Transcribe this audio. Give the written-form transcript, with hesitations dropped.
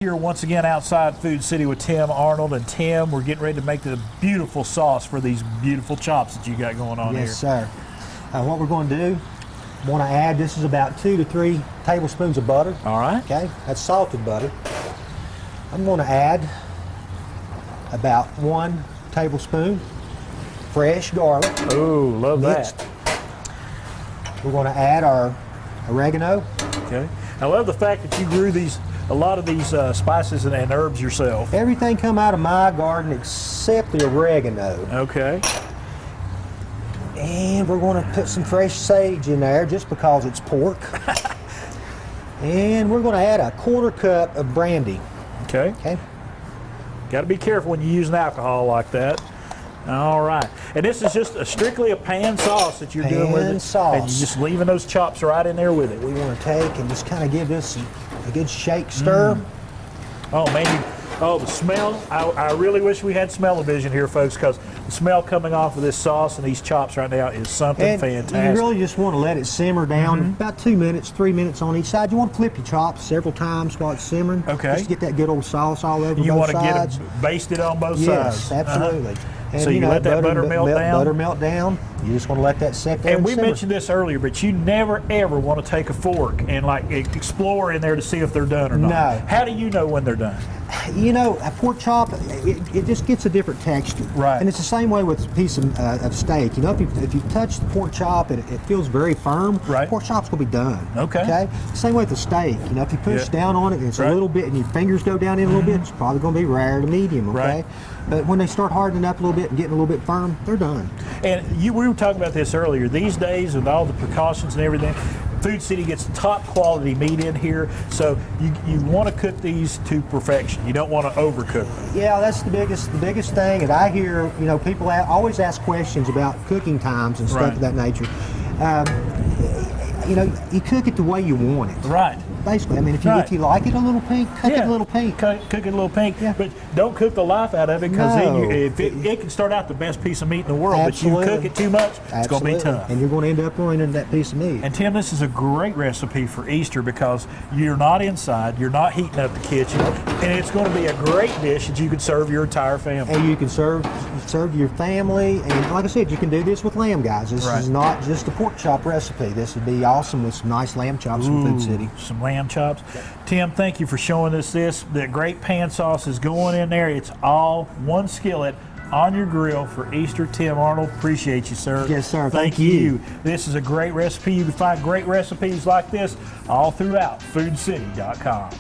Here once again outside Food City with Tim Arnold. And Tim, we're getting ready to make the beautiful sauce for these beautiful chops that you got going on here. Yes, sir. What we're going to do, want to add, this is about 2 to 3 tablespoons of butter. All right. Okay, that's salted butter. I'm going to add about 1 tablespoon fresh garlic. Oh, love mixed. that. We're going to add our oregano. Okay. I love the fact that you grew a lot of these spices and herbs yourself. Everything come out of my garden except the oregano. Okay. And we're going to put some fresh sage in there just because it's pork. And we're going to add a 1/4 cup of brandy. Okay. Okay. Got to be careful when you're using alcohol like that. All right. And this is just strictly a pan sauce that you're doing with it. Pan sauce. And you're just leaving those chops right in there with it. We want to take and just kind of give this a good shake stir. Oh man, the smell. I really wish we had smell-o-vision here, folks, because the smell coming off of this sauce and these chops right now is something And fantastic. you really just want to let it simmer down about 2 minutes, 3 minutes on each side. You want to flip your chops several times while it's simmering. Okay. Just to get that good old sauce all over You both want to sides. get them basted on both Yes, sides. absolutely. And, So you let that butter melt down? Butter melt down. You just want to let that set there And we simmer. mentioned this earlier, but you never ever want to take a fork and like explore in there to see if they're done or not. No. How do you know when they're done? You know, a pork chop, it just gets a different texture. Right. And it's the same way with a piece of steak. You know, if you touch the pork chop and it feels very firm, Right. pork chop's going to be done. Okay. Same way with the steak. You know, if you push Yeah. down on it and it's Right. a little bit and your fingers go down in a little bit, it's probably going to be rare to medium, okay? Right. But when they start hardening up a little bit and getting a little bit firm, they're done. And we were talking about this earlier. These days, with all the precautions and everything, Food City gets top quality meat in here. So you want to cook these to perfection. You don't want to overcook them. Yeah, that's the biggest thing. And I hear, you know, people always ask questions about cooking times and stuff Right. of that nature. You know, you cook it the way you want it. Right. Basically, I mean, if Right. you like it a little pink, cook it a little pink. Cook it a little pink, Yeah. but don't cook the life out of it, because No. then it can start out the best piece of meat in the world, Absolutely. but you cook it too much, it's going to be Absolutely. tough. And you're going to end up ruining that piece of meat. And Tim, this is a great recipe for Easter because you're not inside, you're not heating up the kitchen, and it's going to be a great dish that you could serve your entire family. And you can serve your family, and like I said, you can do this with lamb, guys. This Right. is not just a pork chop recipe. This would be awesome with some nice lamb chops from Food City. Some lamb chops. Tim, thank you for showing us this. The great pan sauce is going in there. It's all one skillet on your grill for Easter. Tim Arnold, appreciate you, sir. Yes, sir. Thank Thank you. you. This is a great recipe. You can find great recipes like this all throughout foodcity.com.